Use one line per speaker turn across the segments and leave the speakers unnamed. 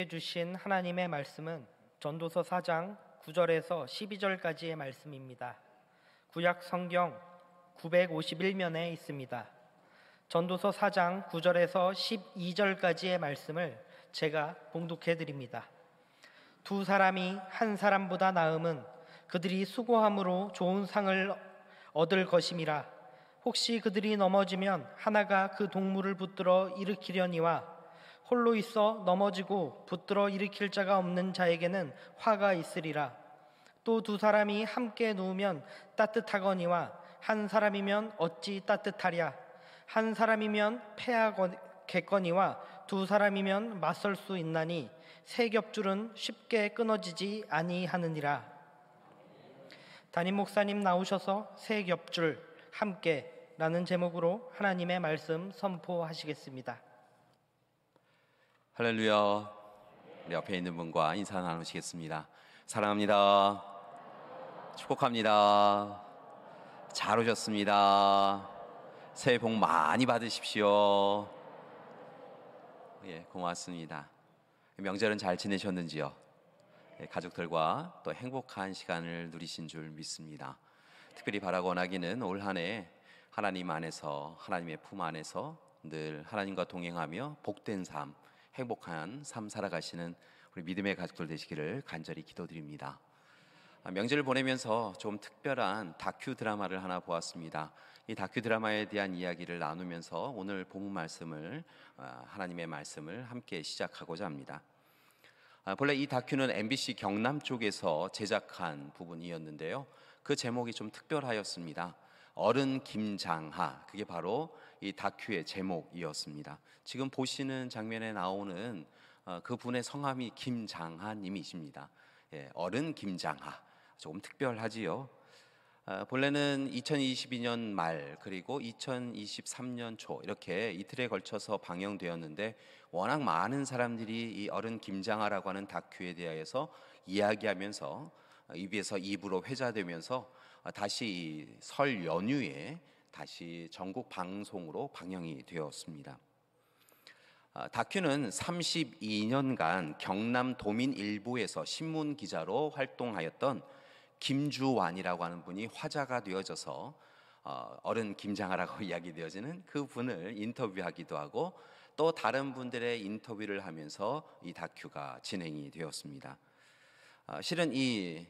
주신 하나님의 말씀은 전도서 4장 9절에서 12절까지의 말씀입니다. 구약 성경 951면에 있습니다. 전도서 4장 9절에서 12절까지의 말씀을 제가 봉독해 드립니다. 두 사람이 한 사람보다 나음은 그들이 수고함으로 좋은 상을 얻을 것임이라. 혹시 그들이 넘어지면 하나가 그 동물을 붙들어 일으키려니와 홀로 있어 넘어지고 붙들어 일으킬 자가 없는 자에게는 화가 있으리라. 또 두 사람이 함께 누우면 따뜻하거니와 한 사람이면 어찌 따뜻하랴. 한 사람이면 패하겠거니와 두 사람이면 맞설 수 있나니 세 겹줄은 쉽게 끊어지지 아니하느니라. 담임 목사님 나오셔서 세 겹줄 함께 라는 제목으로 하나님의 말씀 선포하시겠습니다.
할렐루야. 우리 옆에 있는 분과 인사 나누시겠습니다. 사랑합니다. 축복합니다. 잘 오셨습니다. 새해 복 많이 받으십시오. 예, 고맙습니다. 명절은 잘 지내셨는지요? 가족들과 또 행복한 시간을 누리신 줄 믿습니다. 특별히 바라고 원하기는 올 한 해 하나님 안에서, 하나님의 품 안에서 늘 하나님과 동행하며 복된 삶, 행복한 삶 살아가시는 우리 믿음의 가족들 되시기를 간절히 기도드립니다. 명절을 보내면서 좀 특별한 다큐 드라마를 하나 보았습니다. 이 다큐 드라마에 대한 이야기를 나누면서 오늘 본문 말씀을, 하나님의 말씀을 함께 시작하고자 합니다. 본래 이 다큐는 MBC 경남 쪽에서 제작한 부분이었는데요. 그 제목이 좀 특별하였습니다. 어른 김장하, 그게 바로 이 다큐의 제목이었습니다. 지금 보시는 장면에 나오는 그분의 성함이 김장하 님이십니다. 예, 어른 김장하, 조금 특별하지요. 본래는 2022년 말 그리고 2023년 초 이렇게 이틀에 걸쳐서 방영되었는데 워낙 많은 사람들이 이 어른 김장하라고 하는 다큐에 대해서 이야기하면서 입에서 입으로 회자되면서 다시 설 연휴에 다시 전국 방송으로 방영이 되었습니다. 다큐는 32년간 경남 도민일보에서 신문 기자로 활동하였던 김주완이라고 하는 분이 화제가 되어져서 어른 김장하라고 이야기되어지는 그 분을 인터뷰하기도 하고 또 다른 분들의 인터뷰를 하면서 이 다큐가 진행이 되었습니다. 실은 이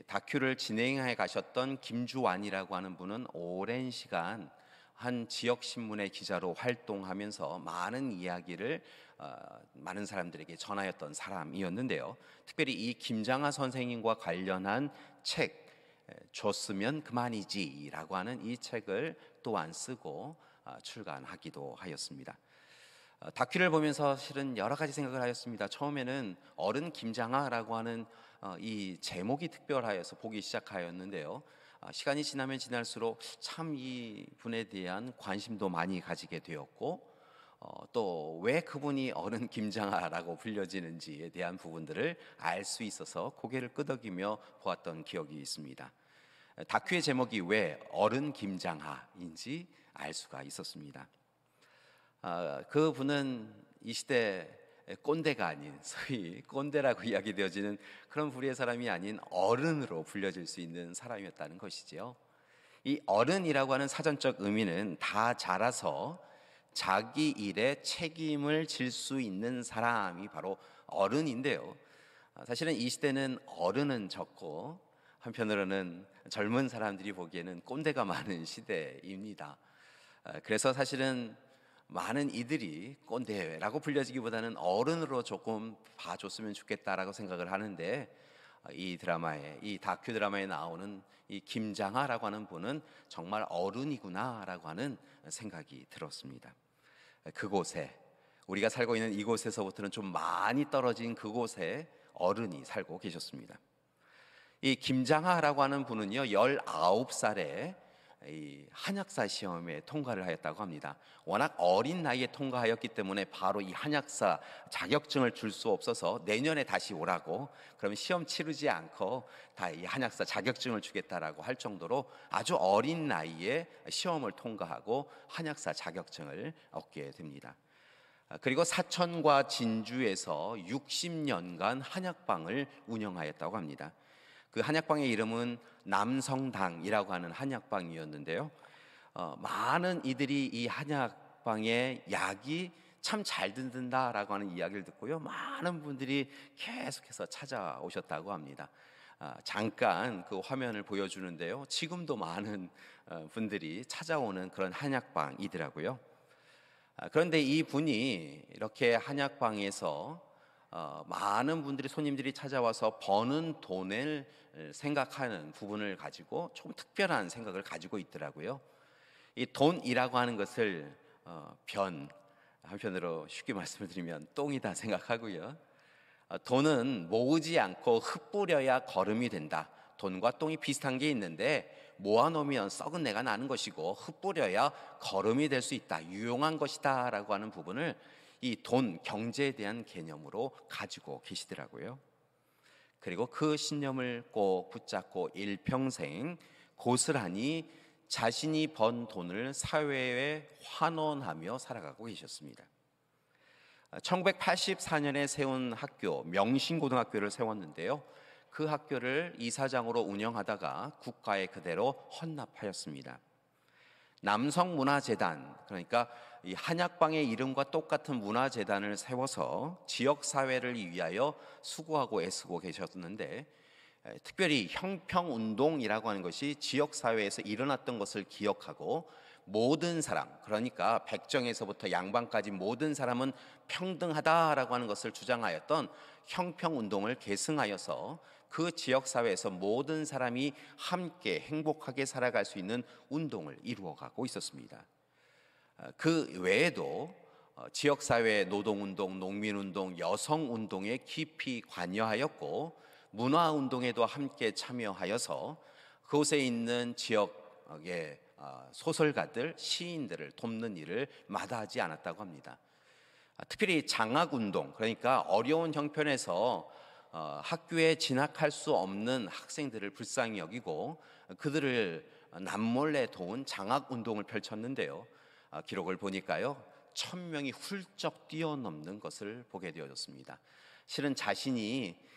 다큐를 진행해 가셨던 김주완이라고 하는 분은 오랜 시간 한 지역신문의 기자로 활동하면서 많은 이야기를 많은 사람들에게 전하였던 사람이었는데요. 특별히 이 김장하 선생님과 관련한 책 줬으면 그만이지 라고 하는 이 책을 또한 쓰고 출간하기도 하였습니다. 다큐를 보면서 실은 여러 가지 생각을 하였습니다. 처음에는 어른 김장하라고 하는 이 제목이 특별하여서 보기 시작하였는데요. 시간이 지나면 지날수록 참 이 분에 대한 관심도 많이 가지게 되었고 또 왜 그분이 어른 김장하라고 불려지는지에 대한 부분들을 알 수 있어서 고개를 끄덕이며 보았던 기억이 있습니다. 다큐의 제목이 왜 어른 김장하인지 알 수가 있었습니다. 그분은 이 시대 꼰대가 아닌 소위 꼰대라고 이야기되어지는 그런 부류의 사람이 아닌 어른으로 불려질 수 있는 사람이었다는 것이지요. 이 어른이라고 하는 사전적 의미는 다 자라서 자기 일에 책임을 질 수 있는 사람이 바로 어른인데요. 사실은 이 시대는 어른은 적고 한편으로는 젊은 사람들이 보기에는 꼰대가 많은 시대입니다. 그래서 사실은 많은 이들이 꼰대라고 불려지기보다는 어른으로 조금 봐줬으면 좋겠다라고 생각을 하는데 이 드라마에, 이 다큐 드라마에 나오는 이 김장하라고 하는 분은 정말 어른이구나라고 하는 생각이 들었습니다. 그곳에, 우리가 살고 있는 이곳에서부터는 좀 많이 떨어진 그곳에 어른이 살고 계셨습니다. 이 김장하라고 하는 분은요 19살에 이 한약사 시험에 통과를 하였다고 합니다. 워낙 어린 나이에 통과하였기 때문에 바로 이 한약사 자격증을 줄 수 없어서 내년에 다시 오라고, 그러면 시험 치르지 않고 다 이 한약사 자격증을 주겠다라고 할 정도로 아주 어린 나이에 시험을 통과하고 한약사 자격증을 얻게 됩니다. 그리고 사천과 진주에서 60년간 한약방을 운영하였다고 합니다. 그 한약방의 이름은 남성당이라고 하는 한약방이었는데요. 많은 이들이 이 한약방의 약이 참 잘 듣는다라고 하는 이야기를 듣고요, 많은 분들이 계속해서 찾아오셨다고 합니다. 잠깐 그 화면을 보여주는데요, 지금도 많은 분들이 찾아오는 그런 한약방이더라고요. 그런데 이 분이 이렇게 한약방에서 많은 분들이, 손님들이 찾아와서 버는 돈을 생각하는 부분을 가지고 조금 특별한 생각을 가지고 있더라고요. 이 돈이라고 하는 것을 한편으로 쉽게 말씀을 드리면 똥이다 생각하고요. 돈은 모으지 않고 흩뿌려야 거름이 된다. 돈과 똥이 비슷한 게 있는데 모아놓으면 썩은 내가 나는 것이고 흩뿌려야 거름이 될 수 있다, 유용한 것이다 라고 하는 부분을 이 돈, 경제에 대한 개념으로 가지고 계시더라고요. 그리고 그 신념을 꼭 붙잡고 일평생 고스란히 자신이 번 돈을 사회에 환원하며 살아가고 계셨습니다. 1984년에 세운 학교, 명신고등학교를 세웠는데요, 그 학교를 이사장으로 운영하다가 국가에 그대로 헌납하였습니다. 남성문화재단, 그러니까 이 한약방의 이름과 똑같은 문화재단을 세워서 지역사회를 위하여 수고하고 애쓰고 계셨는데, 특별히 형평운동이라고 하는 것이 지역사회에서 일어났던 것을 기억하고 모든 사람, 그러니까 백정에서부터 양반까지 모든 사람은 평등하다라고 하는 것을 주장하였던 형평운동을 계승하여서 그 지역사회에서 모든 사람이 함께 행복하게 살아갈 수 있는 운동을 이루어가고 있었습니다. 그 외에도 지역사회 노동운동, 농민운동, 여성운동에 깊이 관여하였고 문화운동에도 함께 참여하여서 그곳에 있는 지역의 소설가들, 시인들을 돕는 일을 마다하지 않았다고 합니다. 특별히 장학운동, 그러니까 어려운 형편에서 학교에 진학할 수 없는 학생들을 불쌍히 여기고 그들을 남몰래 도운 장학운동을 펼쳤는데요, 기록을 보니까요 1000명이 훌쩍 뛰어넘는 것을 보게 되어졌습니다. 실은 자신이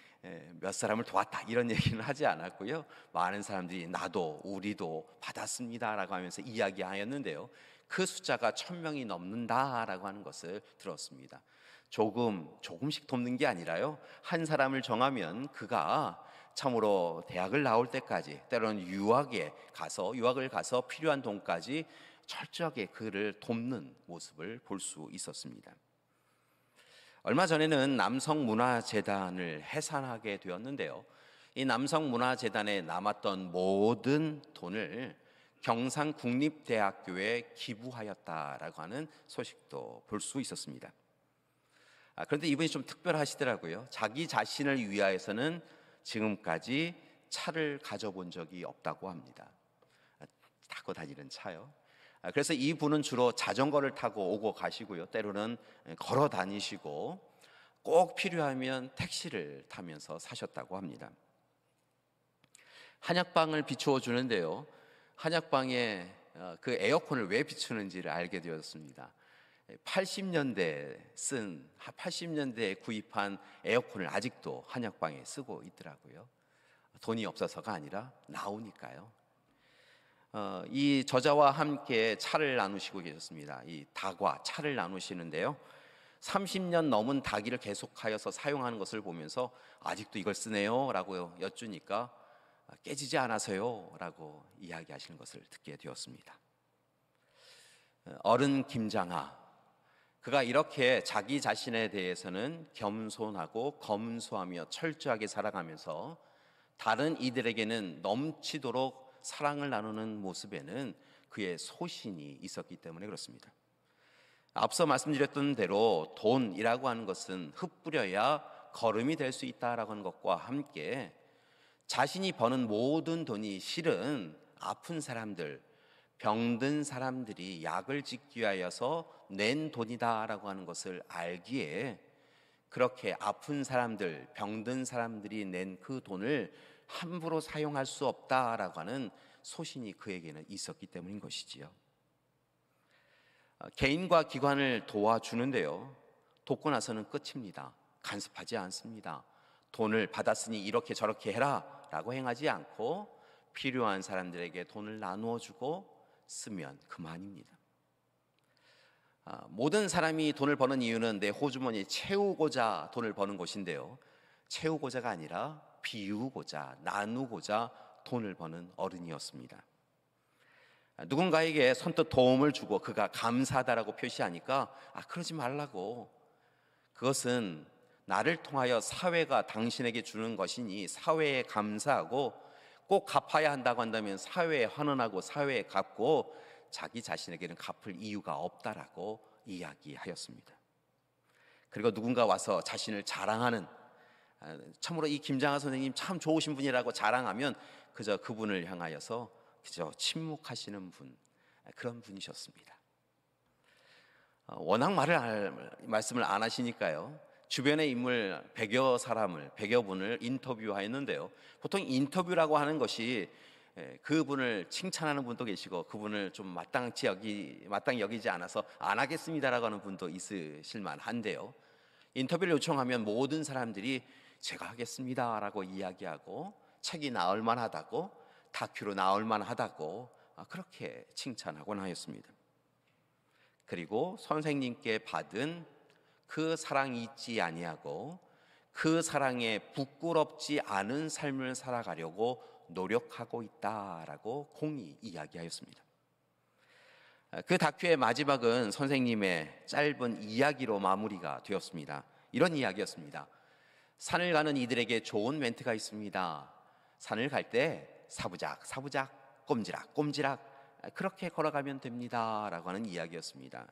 몇 사람을 도왔다 이런 얘기는 하지 않았고요, 많은 사람들이 나도 우리도 받았습니다라고 하면서 이야기하였는데요, 그 숫자가 1000명이 넘는다라고 하는 것을 들었습니다. 조금씩 돕는 게 아니라요, 한 사람을 정하면 그가 참으로 대학을 나올 때까지, 때로는 유학을 가서 필요한 돈까지 철저하게 그를 돕는 모습을 볼 수 있었습니다. 얼마 전에는 남성문화재단을 해산하게 되었는데요, 이 남성문화재단에 남았던 모든 돈을 경상국립대학교에 기부하였다라고 하는 소식도 볼 수 있었습니다. 그런데 이분이 좀 특별하시더라고요. 자기 자신을 위하여서는 지금까지 차를 가져본 적이 없다고 합니다. 타고 다니는 차요. 그래서 이분은 주로 자전거를 타고 오고 가시고요, 때로는 걸어 다니시고 꼭 필요하면 택시를 타면서 사셨다고 합니다. 한약방을 비추어 주는데요, 한약방에 그 에어컨을 왜 비추는지를 알게 되었습니다. 80년대에 구입한 에어컨을 아직도 한약방에 쓰고 있더라고요. 돈이 없어서가 아니라 나오니까요. 이 저자와 함께 차를 나누시고 계셨습니다. 이 닭과 차를 나누시는데요, 30년 넘은 닭이를 계속하여서 사용하는 것을 보면서 아직도 이걸 쓰네요 라고 여쭈니까 깨지지 않아서요 라고 이야기하시는 것을 듣게 되었습니다. 어른 김장하, 그가 이렇게 자기 자신에 대해서는 겸손하고 검소하며 철저하게 살아가면서 다른 이들에게는 넘치도록 사랑을 나누는 모습에는 그의 소신이 있었기 때문에 그렇습니다. 앞서 말씀드렸던 대로 돈이라고 하는 것은 흩뿌려야 거름이 될 수 있다라고 하는 것과 함께 자신이 버는 모든 돈이 실은 아픈 사람들, 병든 사람들이 약을 짓기 위하여서 낸 돈이다라고 하는 것을 알기에 그렇게 아픈 사람들, 병든 사람들이 낸 그 돈을 함부로 사용할 수 없다라고 하는 소신이 그에게는 있었기 때문인 것이지요. 개인과 기관을 도와주는데요, 돕고 나서는 끝입니다. 간섭하지 않습니다. 돈을 받았으니 이렇게 저렇게 해라 라고 행하지 않고 필요한 사람들에게 돈을 나누어 주고 쓰면 그만입니다. 모든 사람이 돈을 버는 이유는 내 호주머니 채우고자 돈을 버는 것인데요, 채우고자가 아니라 비우고자, 나누고자 돈을 버는 어른이었습니다. 누군가에게 선뜻 도움을 주고 그가 감사하다라고 표시하니까 그러지 말라고, 그것은 나를 통하여 사회가 당신에게 주는 것이니 사회에 감사하고 꼭 갚아야 한다고 한다면 사회에 환원하고 사회에 갚고 자기 자신에게는 갚을 이유가 없다라고 이야기하였습니다. 그리고 누군가 와서 자신을 자랑하는, 참으로 이 김장하 선생님 참 좋으신 분이라고 자랑하면 그저 그분을 향하여서 그저 침묵하시는 분, 그런 분이셨습니다. 워낙 말씀을 안 하시니까요, 주변의 인물 100여 분을 인터뷰하였는데요, 보통 인터뷰라고 하는 것이 그분을 칭찬하는 분도 계시고 그분을 좀 마땅히 여기지 않아서 안 하겠습니다라고 하는 분도 있으실 만한데요, 인터뷰를 요청하면 모든 사람들이 제가 하겠습니다라고 이야기하고 책이 나올 만하다고, 다큐로 나올 만하다고 그렇게 칭찬하곤 하였습니다. 그리고 선생님께 받은 그 사랑이 잊지 아니하고 그 사랑에 부끄럽지 않은 삶을 살아가려고 노력하고 있다라고 공히 이야기하였습니다. 그 다큐의 마지막은 선생님의 짧은 이야기로 마무리가 되었습니다. 이런 이야기였습니다. 산을 가는 이들에게 좋은 멘트가 있습니다. 산을 갈 때 사부작 사부작 꼼지락 꼼지락 그렇게 걸어가면 됩니다 라고 하는 이야기였습니다.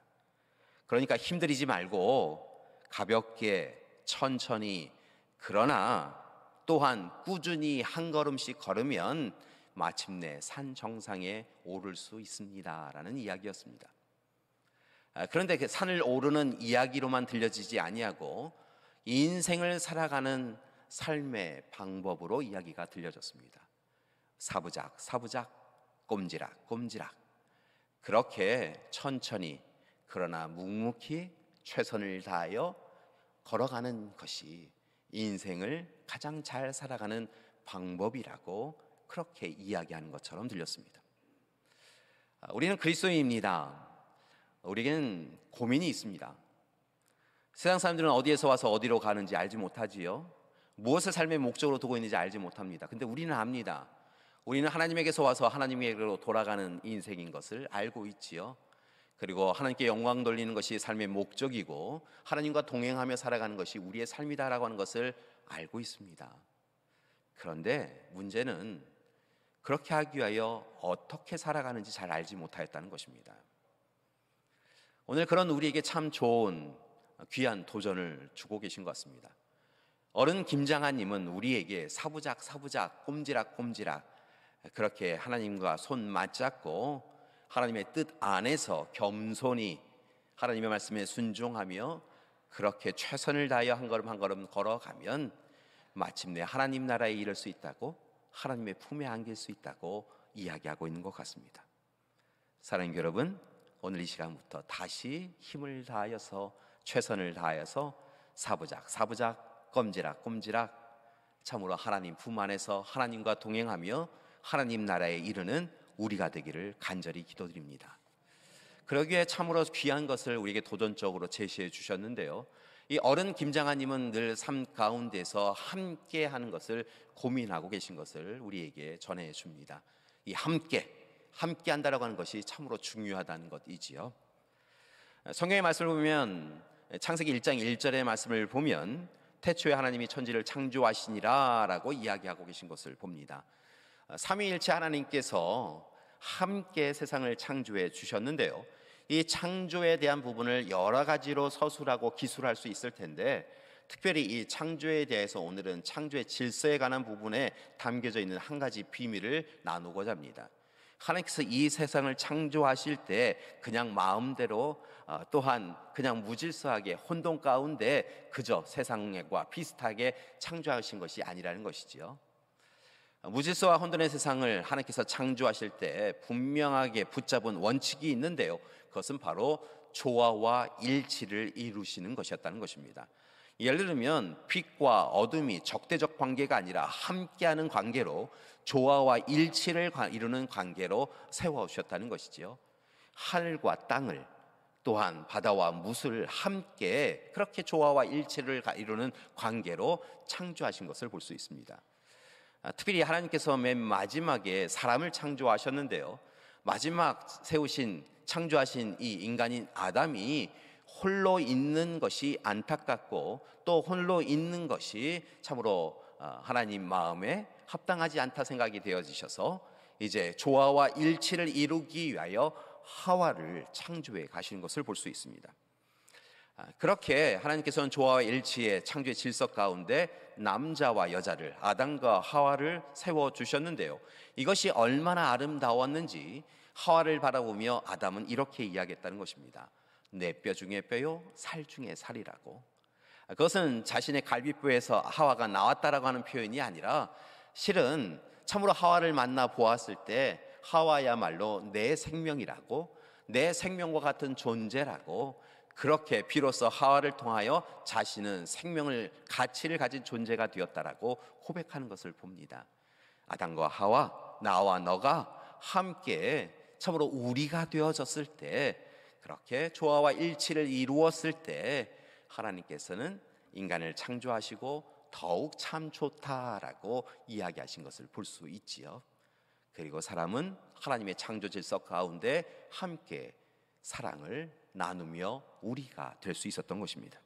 그러니까 힘들이지 말고 가볍게 천천히, 그러나 또한 꾸준히 한 걸음씩 걸으면 마침내 산 정상에 오를 수 있습니다 라는 이야기였습니다. 그런데 그 산을 오르는 이야기로만 들려지지 아니하고 인생을 살아가는 삶의 방법으로 이야기가 들려졌습니다. 사부작 사부작 꼼지락 꼼지락, 그렇게 천천히 그러나 묵묵히 최선을 다하여 걸어가는 것이 인생을 가장 잘 살아가는 방법이라고 그렇게 이야기하는 것처럼 들렸습니다. 우리는 그리스도인입니다. 우리에겐 고민이 있습니다. 세상 사람들은 어디에서 와서 어디로 가는지 알지 못하지요. 무엇을 삶의 목적으로 두고 있는지 알지 못합니다. 근데 우리는 압니다. 우리는 하나님에게서 와서 하나님에게로 돌아가는 인생인 것을 알고 있지요. 그리고 하나님께 영광 돌리는 것이 삶의 목적이고 하나님과 동행하며 살아가는 것이 우리의 삶이다라고 하는 것을 알고 있습니다. 그런데 문제는 그렇게 하기 위하여 어떻게 살아가는지 잘 알지 못하였다는 것입니다. 오늘 그런 우리에게 참 좋은 귀한 도전을 주고 계신 것 같습니다. 어른 김장하님은 우리에게 사부작 사부작 꼼지락 꼼지락 그렇게 하나님과 손 맞잡고 하나님의 뜻 안에서 겸손히 하나님의 말씀에 순종하며 그렇게 최선을 다하여 한 걸음 한 걸음 걸어가면 마침내 하나님 나라에 이를 수 있다고, 하나님의 품에 안길 수 있다고 이야기하고 있는 것 같습니다. 사랑하는 여러분, 오늘 이 시간부터 다시 힘을 다하여서 최선을 다하여서 사부작 사부작 꼼지락 꼼지락 참으로 하나님 품 안에서 하나님과 동행하며 하나님 나라에 이르는 우리가 되기를 간절히 기도드립니다. 그러기에 참으로 귀한 것을 우리에게 도전적으로 제시해 주셨는데요, 이 어른 김장하님은 늘 삶 가운데서 함께 하는 것을 고민하고 계신 것을 우리에게 전해 줍니다. 이 함께 한다라고 하는 것이 참으로 중요하다는 것이지요. 성경의 말씀을 보면 창세기 1장 1절의 말씀을 보면 태초에 하나님이 천지를 창조하시니라 라고 이야기하고 계신 것을 봅니다. 삼위일체 하나님께서 함께 세상을 창조해 주셨는데요, 이 창조에 대한 부분을 여러 가지로 서술하고 기술할 수 있을 텐데 특별히 이 창조에 대해서 오늘은 창조의 질서에 관한 부분에 담겨져 있는 한 가지 비밀을 나누고자 합니다. 하나님께서 이 세상을 창조하실 때 그냥 마음대로 또한 그냥 무질서하게 혼돈 가운데 그저 세상과 비슷하게 창조하신 것이 아니라는 것이지요. 무질서와 혼돈의 세상을 하나님께서 창조하실 때 분명하게 붙잡은 원칙이 있는데요, 그것은 바로 조화와 일치를 이루시는 것이었다는 것입니다. 예를 들면 빛과 어둠이 적대적 관계가 아니라 함께하는 관계로 조화와 일치를 이루는 관계로 세워오셨다는 것이지요. 하늘과 땅을 또한 바다와 무술을 함께 그렇게 조화와 일치를 이루는 관계로 창조하신 것을 볼 수 있습니다. 특별히 하나님께서 맨 마지막에 사람을 창조하셨는데요, 마지막 창조하신 이 인간인 아담이 홀로 있는 것이 안타깝고 또 홀로 있는 것이 참으로 하나님 마음에 합당하지 않다 생각이 되어지셔서 이제 조화와 일치를 이루기 위하여 하와를 창조해 가시는 것을 볼 수 있습니다. 그렇게 하나님께서는 조화와 일치의 창조의 질서 가운데 남자와 여자를, 아담과 하와를 세워주셨는데요, 이것이 얼마나 아름다웠는지 하와를 바라보며 아담은 이렇게 이야기했다는 것입니다. 내 뼈 중에 뼈요 살 중에 살이라고. 그것은 자신의 갈비뼈에서 하와가 나왔다라고 하는 표현이 아니라 실은 참으로 하와를 만나 보았을 때 하와야말로 내 생명이라고, 내 생명과 같은 존재라고, 그렇게 비로소 하와를 통하여 자신은 생명을, 가치를 가진 존재가 되었다라고 고백하는 것을 봅니다. 아담과 하와, 나와 너가 함께 참으로 우리가 되어졌을 때, 그렇게 조화와 일치를 이루었을 때 하나님께서는 인간을 창조하시고 더욱 참 좋다라고 이야기하신 것을 볼 수 있지요. 그리고 사람은 하나님의 창조 질서 가운데 함께 사랑을 나누며 우리가 될 수 있었던 것입니다.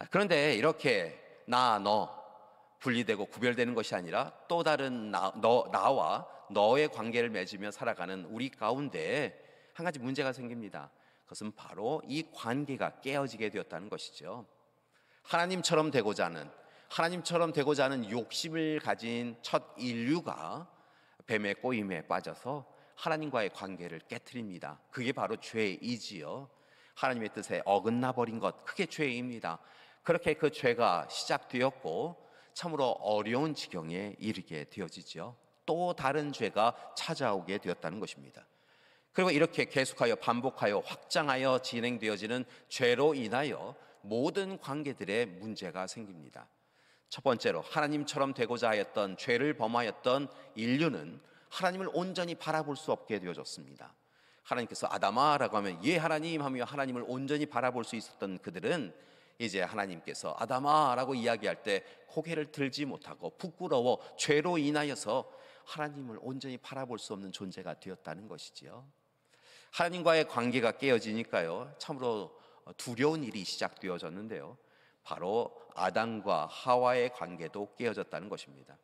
그런데 이렇게 나, 너 분리되고 구별되는 것이 아니라 또 다른 나와 너의 관계를 맺으며 살아가는 우리 가운데 한 가지 문제가 생깁니다. 그것은 바로 이 관계가 깨어지게 되었다는 것이죠. 하나님처럼 되고자 하는 욕심을 가진 첫 인류가 뱀의 꼬임에 빠져서 하나님과의 관계를 깨트립니다. 그게 바로 죄이지요. 하나님의 뜻에 어긋나 버린 것, 그게 죄입니다. 그렇게 그 죄가 시작되었고 참으로 어려운 지경에 이르게 되어지죠. 또 다른 죄가 찾아오게 되었다는 것입니다. 그리고 이렇게 계속하여 반복하여 확장하여 진행되어지는 죄로 인하여 모든 관계들의 문제가 생깁니다. 첫 번째로 하나님처럼 되고자 하였던, 죄를 범하였던 인류는 하나님을 온전히 바라볼 수 없게 되어졌습니다. 하나님께서 아담아 라고 하면 예 하나님 하며 하나님을 온전히 바라볼 수 있었던 그들은 이제 하나님께서 아담아 라고 이야기할 때 고개를 들지 못하고 부끄러워 죄로 인하여서 하나님을 온전히 바라볼 수 없는 존재가 되었다는 것이지요. 하나님과의 관계가 깨어지니까요, 참으로 두려운 일이 시작되어졌는데요, 바로 아담과 하와의 관계도 깨어졌다는 것입니다.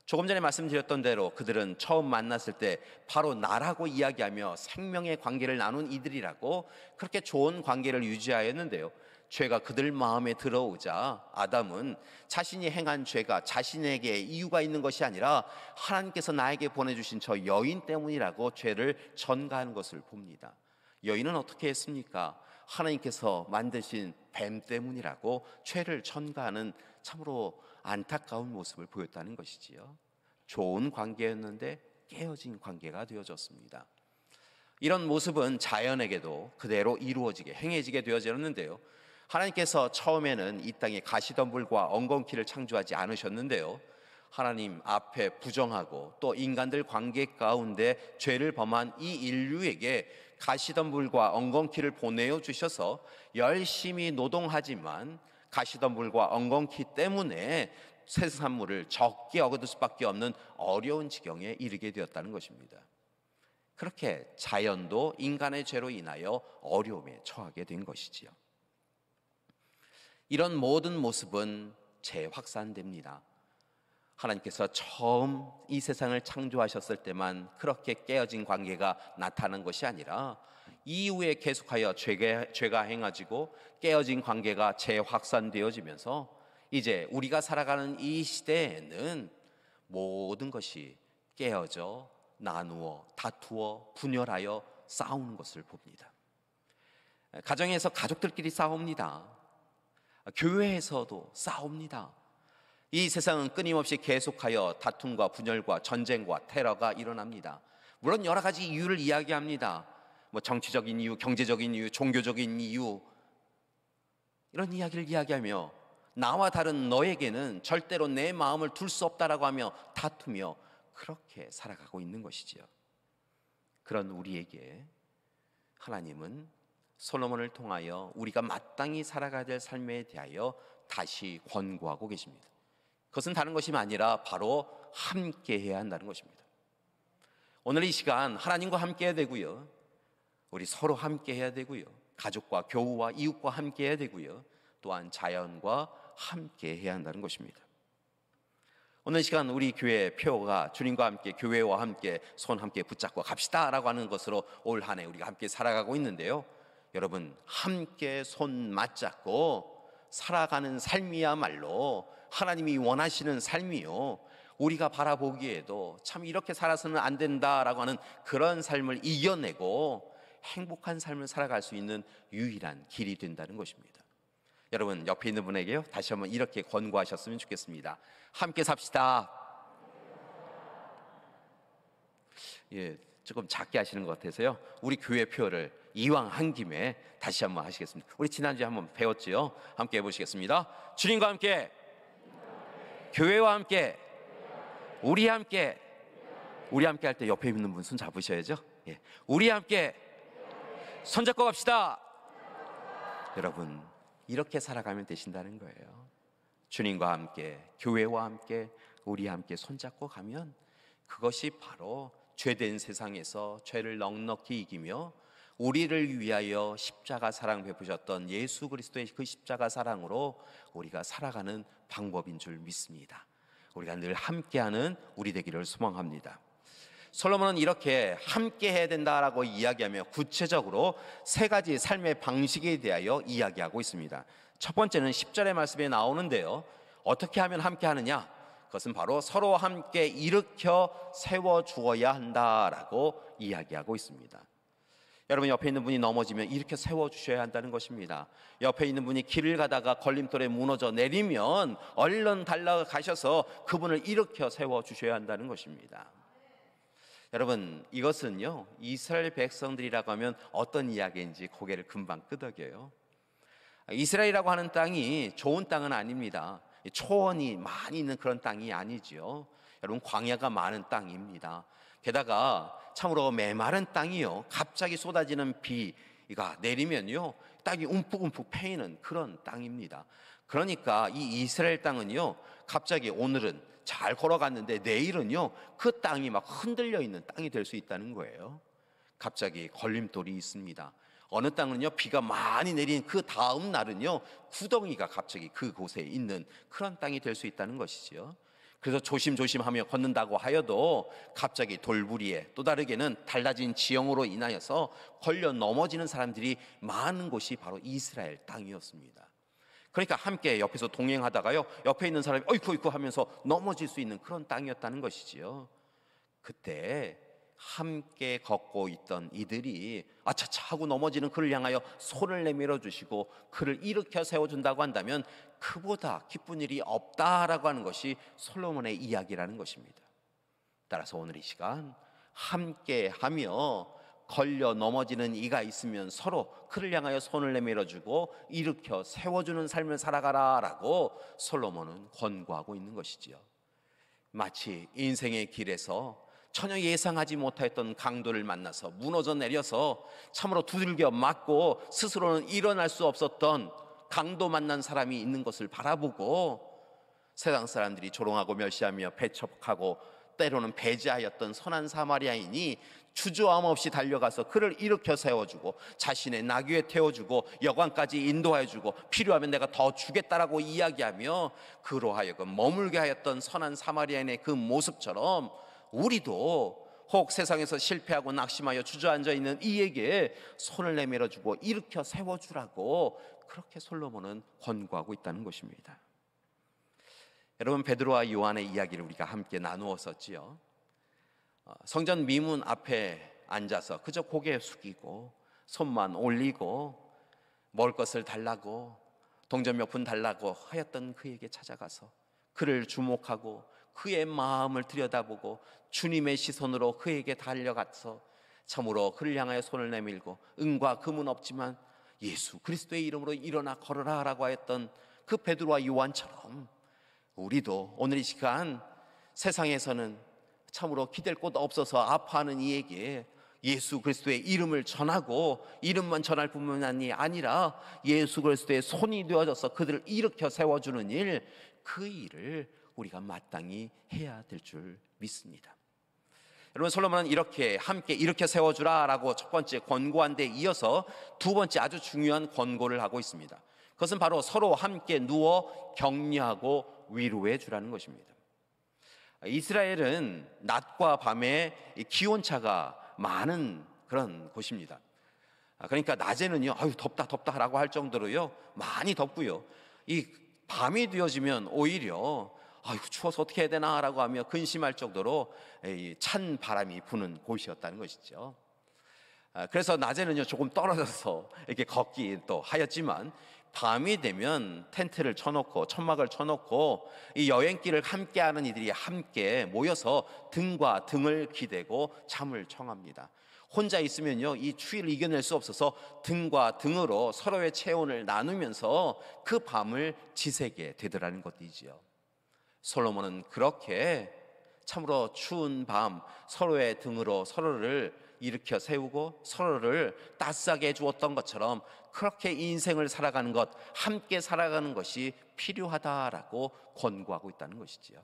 조금 전에 말씀드렸던 대로 그들은 처음 만났을 때 바로 나라고 이야기하며 생명의 관계를 나눈 이들이라고 그렇게 좋은 관계를 유지하였는데요, 죄가 그들 마음에 들어오자 아담은 자신이 행한 죄가 자신에게 이유가 있는 것이 아니라 하나님께서 나에게 보내주신 저 여인 때문이라고 죄를 전가하는 것을 봅니다. 여인은 어떻게 했습니까? 하나님께서 만드신 뱀 때문이라고 죄를 전가하는 참으로 안타까운 모습을 보였다는 것이지요. 좋은 관계였는데 깨어진 관계가 되어졌습니다. 이런 모습은 자연에게도 그대로 이루어지게, 행해지게 되어졌는데요, 하나님께서 처음에는 이 땅에 가시덤불과 엉겅퀴를 창조하지 않으셨는데요, 하나님 앞에 부정하고 또 인간들 관계 가운데 죄를 범한 이 인류에게 가시덤불과 엉겅퀴를 보내어 주셔서 열심히 노동하지만 가시덤불과 엉겅퀴 때문에 세상물을 적게 얻을 수밖에 없는 어려운 지경에 이르게 되었다는 것입니다. 그렇게 자연도 인간의 죄로 인하여 어려움에 처하게 된 것이지요. 이런 모든 모습은 재확산됩니다. 하나님께서 처음 이 세상을 창조하셨을 때만 그렇게 깨어진 관계가 나타난 것이 아니라 이후에 계속하여 죄가 행해지고 깨어진 관계가 재확산되어지면서 이제 우리가 살아가는 이 시대에는 모든 것이 깨어져 나누어 다투어 분열하여 싸우는 것을 봅니다. 가정에서 가족들끼리 싸웁니다. 교회에서도 싸웁니다. 이 세상은 끊임없이 계속하여 다툼과 분열과 전쟁과 테러가 일어납니다. 물론 여러 가지 이유를 이야기합니다. 뭐 정치적인 이유, 경제적인 이유, 종교적인 이유, 이런 이야기를 이야기하며 나와 다른 너에게는 절대로 내 마음을 둘 수 없다라고 하며 다투며 그렇게 살아가고 있는 것이지요. 그런 우리에게 하나님은 솔로몬을 통하여 우리가 마땅히 살아가야 될 삶에 대하여 다시 권고하고 계십니다. 그것은 다른 것이 아니라 바로 함께 해야 한다는 것입니다. 오늘 이 시간 하나님과 함께 해야 되고요, 우리 서로 함께 해야 되고요, 가족과 교우와 이웃과 함께 해야 되고요, 또한 자연과 함께 해야 한다는 것입니다. 오늘 이 시간 우리 교회 표가 주님과 함께, 교회와 함께 손 함께 붙잡고 갑시다 라고 하는 것으로 올 한 해 우리가 함께 살아가고 있는데요, 여러분, 함께 손 맞잡고 살아가는 삶이야말로 하나님이 원하시는 삶이요, 우리가 바라보기에도 참 이렇게 살아서는 안 된다라고 하는 그런 삶을 이겨내고 행복한 삶을 살아갈 수 있는 유일한 길이 된다는 것입니다. 여러분, 옆에 있는 분에게요, 다시 한번 이렇게 권고하셨으면 좋겠습니다. 함께 삽시다. 예, 조금 작게 하시는 것 같아서요, 우리 교회 표를 이왕 한 김에 다시 한번 하시겠습니다. 우리 지난주에 한번 배웠지요? 함께 해보시겠습니다. 주님과 함께, 교회와 함께, 우리 함께. 우리 함께 할 때 옆에 있는 분 손 잡으셔야죠. 예, 우리 함께 손 잡고 갑시다. 여러분, 이렇게 살아가면 되신다는 거예요. 주님과 함께, 교회와 함께, 우리 함께 손잡고 가면 그것이 바로 죄된 세상에서 죄를 넉넉히 이기며 우리를 위하여 십자가 사랑 베푸셨던 예수 그리스도의 그 십자가 사랑으로 우리가 살아가는 방법인 줄 믿습니다. 우리가 늘 함께하는 우리 되기를 소망합니다. 솔로몬은 이렇게 함께 해야 된다라고 이야기하며 구체적으로 세 가지 삶의 방식에 대하여 이야기하고 있습니다. 첫 번째는 10절의 말씀에 나오는데요, 어떻게 하면 함께 하느냐? 그것은 바로 서로 함께 일으켜 세워주어야 한다라고 이야기하고 있습니다. 여러분, 옆에 있는 분이 넘어지면 일으켜 세워주셔야 한다는 것입니다. 옆에 있는 분이 길을 가다가 걸림돌에 무너져 내리면 얼른 달려가셔서 그분을 일으켜 세워주셔야 한다는 것입니다. 여러분, 이것은요, 이스라엘 백성들이라고 하면 어떤 이야기인지 고개를 금방 끄덕여요. 이스라엘이라고 하는 땅이 좋은 땅은 아닙니다. 초원이 많이 있는 그런 땅이 아니죠. 여러분, 광야가 많은 땅입니다. 게다가 참으로 메마른 땅이요, 갑자기 쏟아지는 비가 내리면요, 땅이 움푹움푹 패이는 그런 땅입니다. 그러니까 이 이스라엘 땅은요, 갑자기 오늘은 잘 걸어갔는데 내일은요, 그 땅이 막 흔들려 있는 땅이 될 수 있다는 거예요. 갑자기 걸림돌이 있습니다. 어느 땅은요, 비가 많이 내린 그 다음 날은요, 구덩이가 갑자기 그곳에 있는 그런 땅이 될 수 있다는 것이지요. 그래서 조심조심하며 걷는다고 하여도 갑자기 돌부리에, 또 다르게는 달라진 지형으로 인하여서 걸려 넘어지는 사람들이 많은 곳이 바로 이스라엘 땅이었습니다. 그러니까 함께 옆에서 동행하다가요, 옆에 있는 사람이 어이쿠 하면서 넘어질 수 있는 그런 땅이었다는 것이지요. 그때 함께 걷고 있던 이들이 아차차 하고 넘어지는 그를 향하여 손을 내밀어 주시고 그를 일으켜 세워준다고 한다면 그보다 기쁜 일이 없다라고 하는 것이 솔로몬의 이야기라는 것입니다. 따라서 오늘 이 시간 함께하며 걸려 넘어지는 이가 있으면 서로 그를 향하여 손을 내밀어 주고 일으켜 세워주는 삶을 살아가라라고 솔로몬은 권고하고 있는 것이지요. 마치 인생의 길에서 전혀 예상하지 못했던 강도를 만나서 무너져 내려서 참으로 두들겨 맞고 스스로는 일어날 수 없었던 강도 만난 사람이 있는 것을 바라보고 세상 사람들이 조롱하고 멸시하며 배척하고 때로는 배제하였던 선한 사마리아인이 주저함 없이 달려가서 그를 일으켜 세워주고 자신의 나귀에 태워주고 여관까지 인도해주고 필요하면 내가 더 주겠다라고 이야기하며 그로 하여금 머물게 하였던 선한 사마리아인의 그 모습처럼 우리도 혹 세상에서 실패하고 낙심하여 주저앉아 있는 이에게 손을 내밀어주고 일으켜 세워주라고 그렇게 솔로몬은 권고하고 있다는 것입니다. 여러분, 베드로와 요한의 이야기를 우리가 함께 나누었었지요. 성전 미문 앞에 앉아서 그저 고개 숙이고 손만 올리고 먹을 것을 달라고 동전 몇 푼 달라고 하였던 그에게 찾아가서 그를 주목하고 그의 마음을 들여다보고 주님의 시선으로 그에게 달려가서 참으로 그를 향하여 손을 내밀고 은과 금은 없지만 예수 그리스도의 이름으로 일어나 걸어라 라고 하였던 그 베드로와 요한처럼 우리도 오늘 이 시간 세상에서는 참으로 기댈 곳 없어서 아파하는 이에게 예수 그리스도의 이름을 전하고 이름만 전할 뿐만이 아니라 예수 그리스도의 손이 되어져서 그들을 일으켜 세워주는 일, 그 일을 우리가 마땅히 해야 될 줄 믿습니다. 여러분, 솔로몬은 이렇게 함께 일으켜 세워주라 라고 첫 번째 권고한 데 이어서 두 번째 아주 중요한 권고를 하고 있습니다. 그것은 바로 서로 함께 누워 격려하고 위로해 주라는 것입니다. 이스라엘은 낮과 밤에 기온차가 많은 그런 곳입니다. 그러니까 낮에는요, 아유 덥다 덥다라고 할 정도로요 많이 덥고요, 이 밤이 되어지면 오히려 아이고 추워서 어떻게 해야 되나라고 하며 근심할 정도로 찬 바람이 부는 곳이었다는 것이죠. 그래서 낮에는요 조금 떨어져서 이렇게 걷기 또 하였지만 밤이 되면 텐트를 쳐놓고 천막을 쳐놓고 이 여행길을 함께하는 이들이 함께 모여서 등과 등을 기대고 잠을 청합니다. 혼자 있으면요 이 추위를 이겨낼 수 없어서 등과 등으로 서로의 체온을 나누면서 그 밤을 지새게 되더라는 것이지요. 솔로몬은 그렇게 참으로 추운 밤 서로의 등으로 서로를 일으켜 세우고 서로를 따스하게 해주었던 것처럼 그렇게 인생을 살아가는 것, 함께 살아가는 것이 필요하다라고 권고하고 있다는 것이지요.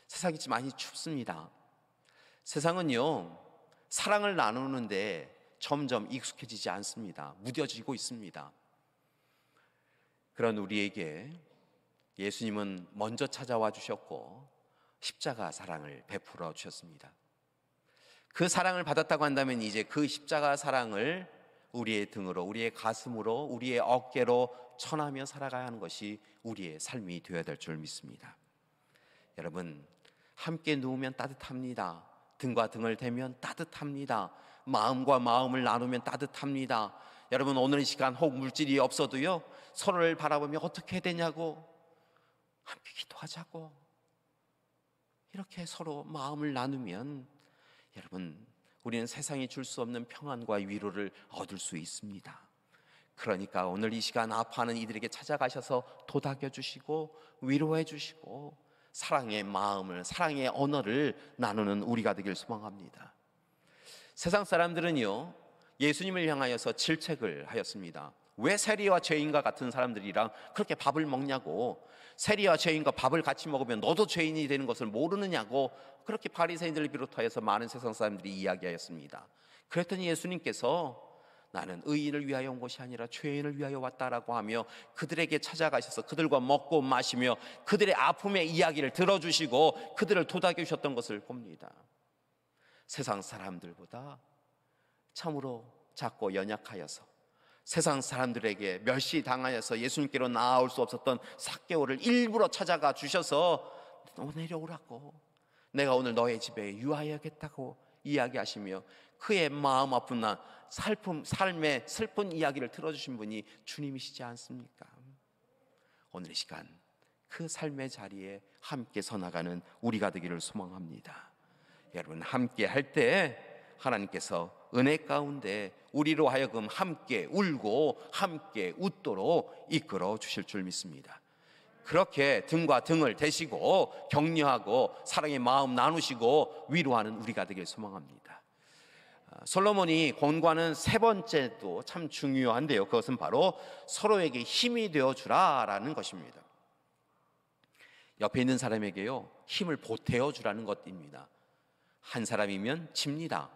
세상이 많이 춥습니다. 세상은요 사랑을 나누는데 점점 익숙해지지 않습니다. 무뎌지고 있습니다. 그런 우리에게 예수님은 먼저 찾아와 주셨고 십자가 사랑을 베풀어 주셨습니다. 그 사랑을 받았다고 한다면 이제 그 십자가 사랑을 우리의 등으로, 우리의 가슴으로, 우리의 어깨로 전하며 살아가야 하는 것이 우리의 삶이 되어야 될 줄 믿습니다. 여러분, 함께 누우면 따뜻합니다. 등과 등을 대면 따뜻합니다. 마음과 마음을 나누면 따뜻합니다. 여러분, 오늘 이 시간 혹 물질이 없어도요 서로를 바라보며 어떻게 해야 되냐고 함께 기도하자고 이렇게 서로 마음을 나누면 여러분, 우리는 세상이 줄 수 없는 평안과 위로를 얻을 수 있습니다. 그러니까 오늘 이 시간 아파하는 이들에게 찾아가셔서 도닥여 주시고 위로해 주시고 사랑의 마음을, 사랑의 언어를 나누는 우리가 되길 소망합니다. 세상 사람들은요 예수님을 향하여서 질책을 하였습니다. 왜 세리와 죄인과 같은 사람들이랑 그렇게 밥을 먹냐고, 세리와 죄인과 밥을 같이 먹으면 너도 죄인이 되는 것을 모르느냐고 그렇게 바리새인들을 비롯하여서 많은 세상 사람들이 이야기하였습니다. 그랬더니 예수님께서 나는 의인을 위하여 온 것이 아니라 죄인을 위하여 왔다라고 하며 그들에게 찾아가셔서 그들과 먹고 마시며 그들의 아픔의 이야기를 들어주시고 그들을 도닥여 주셨던 것을 봅니다. 세상 사람들보다 참으로 작고 연약하여서 세상 사람들에게 멸시당하여서 예수님께로 나아올 수 없었던 삭개오를 일부러 찾아가 주셔서 너 내려오라고, 내가 오늘 너의 집에 유하여야겠다고 이야기하시며 그의 마음 아픈 삶의 슬픈 이야기를 들어주신 분이 주님이시지 않습니까? 오늘 이 시간 그 삶의 자리에 함께 서나가는 우리가 되기를 소망합니다. 여러분, 함께 할 때 하나님께서 은혜 가운데 우리로 하여금 함께 울고 함께 웃도록 이끌어 주실 줄 믿습니다. 그렇게 등과 등을 대시고 격려하고 사랑의 마음 나누시고 위로하는 우리가 되길 소망합니다. 솔로몬이 권고하는 세 번째도 참 중요한데요, 그것은 바로 서로에게 힘이 되어주라라는 것입니다. 옆에 있는 사람에게요 힘을 보태어 주라는 것입니다. 한 사람이면 집니다.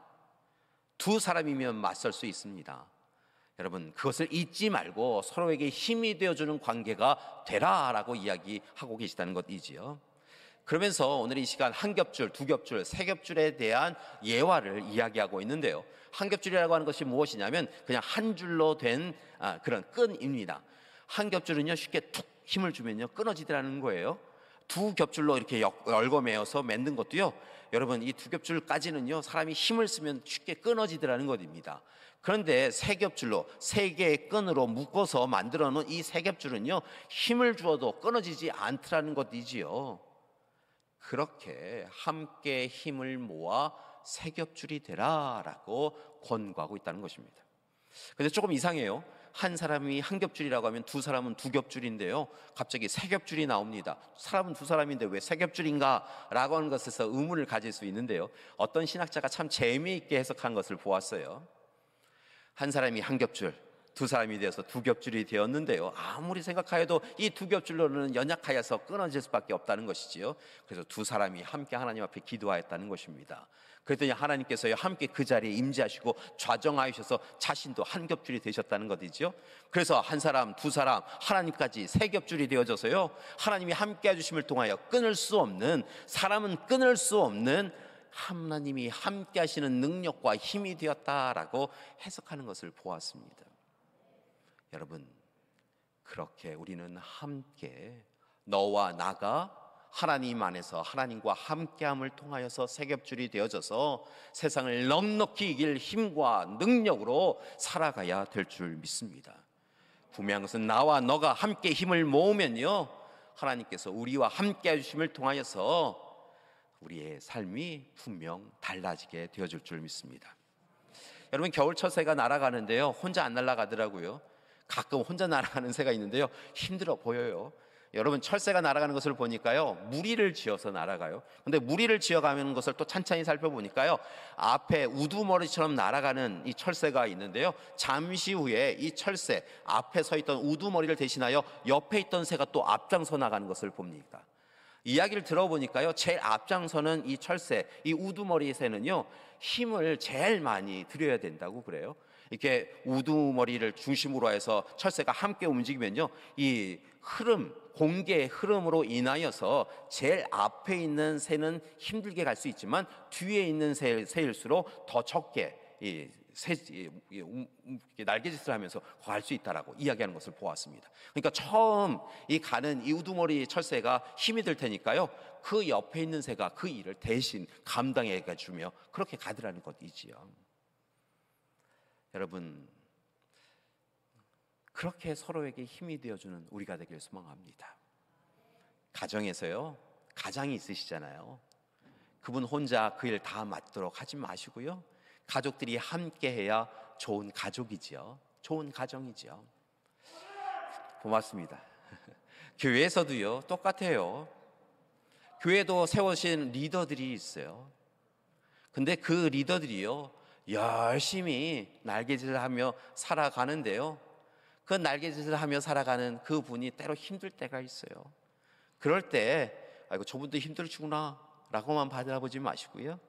두 사람이면 맞설 수 있습니다. 여러분, 그것을 잊지 말고 서로에게 힘이 되어주는 관계가 되라라고 이야기하고 계시다는 것이지요. 그러면서 오늘 이 시간 한 겹줄, 두 겹줄, 세 겹줄에 대한 예화를 이야기하고 있는데요, 한 겹줄이라고 하는 것이 무엇이냐면 그냥 한 줄로 된 그런 끈입니다. 한 겹줄은요 쉽게 툭 힘을 주면요 끊어지더라는 거예요. 두 겹줄로 이렇게 얽어매어서 만든 것도요, 여러분 이 두 겹줄까지는요 사람이 힘을 쓰면 쉽게 끊어지더라는 것입니다. 그런데 세 겹줄로, 세 개의 끈으로 묶어서 만들어 놓은 이 세 겹줄은요 힘을 주어도 끊어지지 않더라는 것이지요. 그렇게 함께 힘을 모아 세 겹줄이 되라라고 권고하고 있다는 것입니다. 근데 조금 이상해요. 한 사람이 한 겹줄이라고 하면 두 사람은 두 겹줄인데요, 갑자기 세 겹줄이 나옵니다. 사람은 두 사람인데 왜 세 겹줄인가? 라고 하는 것에서 의문을 가질 수 있는데요, 어떤 신학자가 참 재미있게 해석한 것을 보았어요. 한 사람이 한 겹줄, 두 사람이 되어서 두 겹줄이 되었는데요, 아무리 생각하여도 이 두 겹줄로는 연약하여서 끊어질 수밖에 없다는 것이지요. 그래서 두 사람이 함께 하나님 앞에 기도하였다는 것입니다. 그랬더니 하나님께서 함께 그 자리에 임재하시고 좌정하셔서 자신도 한 겹줄이 되셨다는 것이지요. 그래서 한 사람, 두 사람, 하나님까지 세 겹줄이 되어져서요, 하나님이 함께 해주심을 통하여 끊을 수 없는, 사람은 끊을 수 없는 하나님이 함께 하시는 능력과 힘이 되었다라고 해석하는 것을 보았습니다. 여러분, 그렇게 우리는 함께, 너와 나가 하나님 안에서 하나님과 함께함을 통하여서 세 겹줄이 되어져서 세상을 넉넉히 이길 힘과 능력으로 살아가야 될 줄 믿습니다. 분명한 것은 나와 너가 함께 힘을 모으면요, 하나님께서 우리와 함께 해주심을 통하여서 우리의 삶이 분명 달라지게 되어질 줄 믿습니다. 여러분, 겨울철 새가 날아가는데요, 혼자 안 날아가더라고요. 가끔 혼자 날아가는 새가 있는데요, 힘들어 보여요. 여러분, 철새가 날아가는 것을 보니까요, 무리를 지어서 날아가요. 근데 무리를 지어가는 것을 또 찬찬히 살펴보니까요, 앞에 우두머리처럼 날아가는 이 철새가 있는데요, 잠시 후에 이 철새 앞에 서 있던 우두머리를 대신하여 옆에 있던 새가 또 앞장서 나가는 것을 봅니다. 이야기를 들어보니까요, 제일 앞장서는 이 철새, 이 우두머리 새는요, 힘을 제일 많이 들여야 된다고 그래요. 이렇게 우두머리를 중심으로 해서 철새가 함께 움직이면요, 이 흐름, 공기의 흐름으로 인하여서 제일 앞에 있는 새는 힘들게 갈 수 있지만 뒤에 있는 새일수록 더 적게 날개짓을 하면서 갈 수 있다라고 이야기하는 것을 보았습니다. 그러니까 처음 가는 이 우두머리 철새가 힘이 들 테니까요, 그 옆에 있는 새가 그 일을 대신 감당해 주며 그렇게 가더라는 것이지요. 여러분, 그렇게 서로에게 힘이 되어주는 우리가 되길 소망합니다. 가정에서요, 가장이 있으시잖아요. 그분 혼자 그 일 다 맡도록 하지 마시고요, 가족들이 함께 해야 좋은 가족이지요, 좋은 가정이지요. 고맙습니다. 교회에서도요, 똑같아요. 교회도 세우신 리더들이 있어요. 근데 그 리더들이요, 열심히 날개짓을 하며 살아가는데요, 그 날개짓을 하며 살아가는 그 분이 때로 힘들 때가 있어요. 그럴 때 아이고 저분도 힘들구나 라고만 바라보지 마시고요,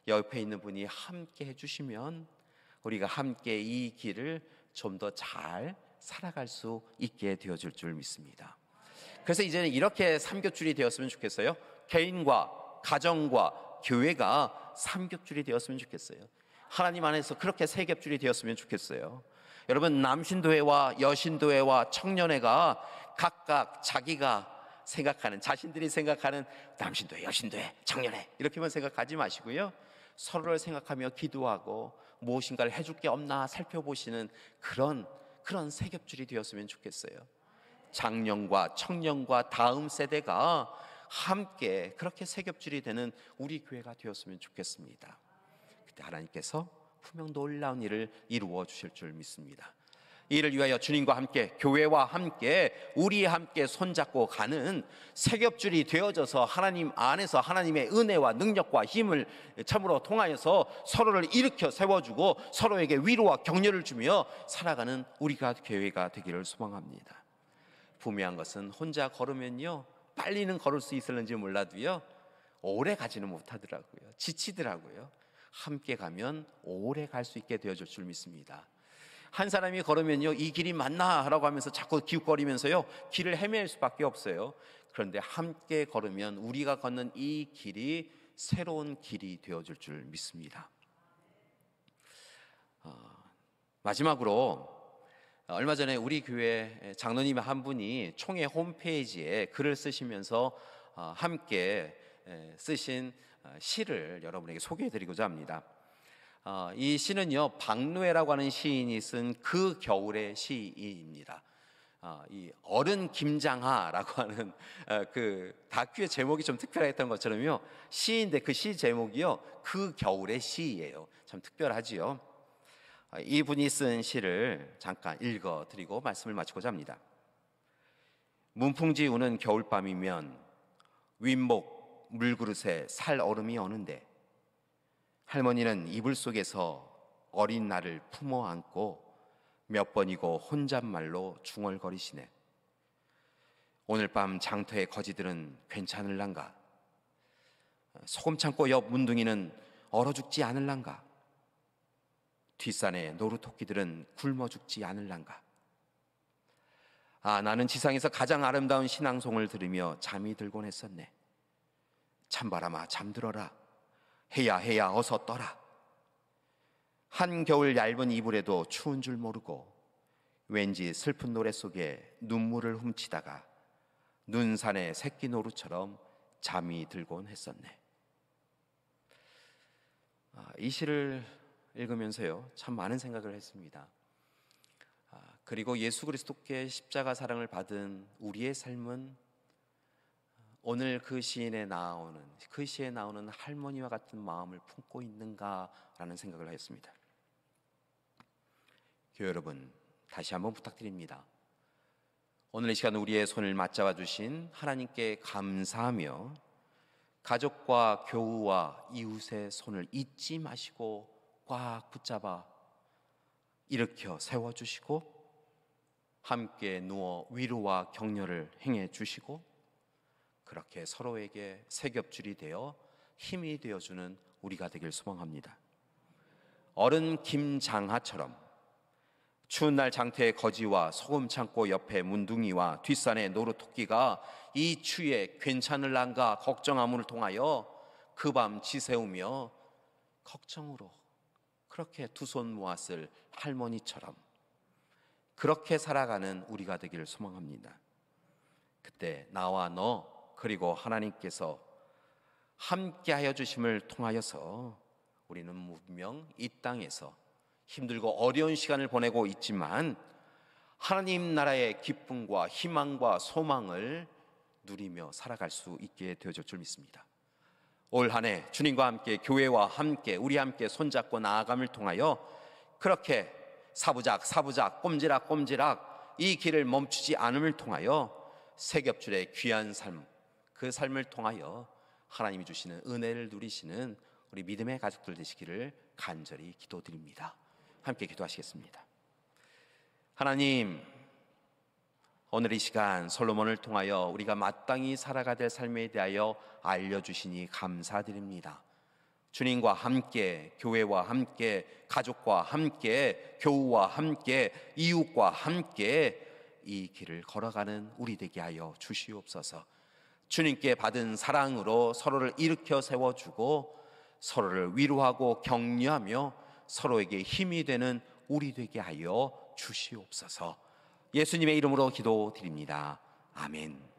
옆에 있는 분이 함께 해주시면 우리가 함께 이 길을 좀 더 잘 살아갈 수 있게 되어질 줄 믿습니다. 그래서 이제는 이렇게 삼겹줄이 되었으면 좋겠어요. 개인과 가정과 교회가 삼겹줄이 되었으면 좋겠어요. 하나님 안에서 그렇게 세 겹줄이 되었으면 좋겠어요. 여러분, 남신도회와 여신도회와 청년회가 각각 자기가 생각하는, 자신들이 생각하는 남신도회, 여신도회, 청년회 이렇게만 생각하지 마시고요, 서로를 생각하며 기도하고 무엇인가를 해줄 게 없나 살펴보시는 그런 세 겹줄이 되었으면 좋겠어요. 장년과 청년과 다음 세대가 함께 그렇게 세 겹줄이 되는 우리 교회가 되었으면 좋겠습니다. 그때 하나님께서 분명 놀라운 일을 이루어 주실 줄 믿습니다. 이를 위하여 주님과 함께, 교회와 함께, 우리 함께 손잡고 가는 세 겹줄이 되어져서 하나님 안에서 하나님의 은혜와 능력과 힘을 참으로 통하여서 서로를 일으켜 세워주고 서로에게 위로와 격려를 주며 살아가는 우리가 교회가 되기를 소망합니다. 분명한 것은 혼자 걸으면요, 빨리는 걸을 수 있을는지 몰라도요, 오래 가지는 못하더라고요. 지치더라고요. 함께 가면 오래 갈 수 있게 되어줄 줄 믿습니다. 한 사람이 걸으면요, 이 길이 맞나? 라고 하면서 자꾸 기웃거리면서요, 길을 헤맬 수밖에 없어요. 그런데 함께 걸으면 우리가 걷는 이 길이 새로운 길이 되어줄 줄 믿습니다. 마지막으로 얼마 전에 우리 교회 장로님 한 분이 총회 홈페이지에 글을 쓰시면서 함께 쓰신 시를 여러분에게 소개해드리고자 합니다. 이 시는요, 박노해라고 하는 시인이 쓴 그 겨울의 시입니다. 이 어른 김장하라고 하는 그 다큐의 제목이 좀 특별했던 것처럼요, 시인데 그 시 제목이요, 그 겨울의 시예요. 참 특별하지요. 이분이 쓴 시를 잠깐 읽어드리고 말씀을 마치고자 합니다. 문풍지 우는 겨울밤이면 윗목 물그릇에 살 얼음이 어는데 할머니는 이불 속에서 어린 나를 품어 안고 몇 번이고 혼잣말로 중얼거리시네. 오늘 밤 장터의 거지들은 괜찮을란가? 소금 창고 옆 문둥이는 얼어 죽지 않을란가? 뒷산의 노루토끼들은 굶어 죽지 않을란가? 나는 지상에서 가장 아름다운 신앙송을 들으며 잠이 들곤 했었네. 찬바람아 잠들어라. 해야 어서 떠라. 한겨울 얇은 이불에도 추운 줄 모르고 왠지 슬픈 노래 속에 눈물을 훔치다가 눈산의 새끼 노루처럼 잠이 들곤 했었네. 이 시를 읽으면서요, 참 많은 생각을 했습니다. 그리고 예수 그리스도께 십자가 사랑을 받은 우리의 삶은 오늘 그 시에 나오는 할머니와 같은 마음을 품고 있는가라는 생각을 하였습니다. 교회 여러분, 다시 한번 부탁드립니다. 오늘 이 시간 우리의 손을 맞잡아 주신 하나님께 감사하며 가족과 교우와 이웃의 손을 잊지 마시고 꽉 붙잡아 일으켜 세워주시고 함께 누워 위로와 격려를 행해 주시고 그렇게 서로에게 세겹줄이 되어 힘이 되어주는 우리가 되길 소망합니다. 어른 김장하처럼 추운 날 장터의 거지와 소금 창고 옆에 문둥이와 뒷산의 노루토끼가 이 추위에 괜찮을란가 걱정함을 통하여 그 밤 지새우며 걱정으로 그렇게 두 손 모았을 할머니처럼 그렇게 살아가는 우리가 되기를 소망합니다. 그때 나와 너 그리고 하나님께서 함께하여 주심을 통하여서 우리는 분명 이 땅에서 힘들고 어려운 시간을 보내고 있지만 하나님 나라의 기쁨과 희망과 소망을 누리며 살아갈 수 있게 되어질 줄 믿습니다. 올 한 해 주님과 함께 교회와 함께 우리 함께 손잡고 나아감을 통하여 그렇게 사부작 꼼지락 이 길을 멈추지 않음을 통하여 세겹줄의 귀한 삶, 그 삶을 통하여 하나님이 주시는 은혜를 누리시는 우리 믿음의 가족들 되시기를 간절히 기도드립니다. 함께 기도하시겠습니다. 하나님, 오늘 이 시간 솔로몬을 통하여 우리가 마땅히 살아가야 될 삶에 대하여 알려주시니 감사드립니다. 주님과 함께, 교회와 함께, 가족과 함께, 교우와 함께, 이웃과 함께 이 길을 걸어가는 우리 되게 하여 주시옵소서. 주님께 받은 사랑으로 서로를 일으켜 세워주고 서로를 위로하고 격려하며 서로에게 힘이 되는 우리 되게 하여 주시옵소서. 예수님의 이름으로 기도드립니다. 아멘.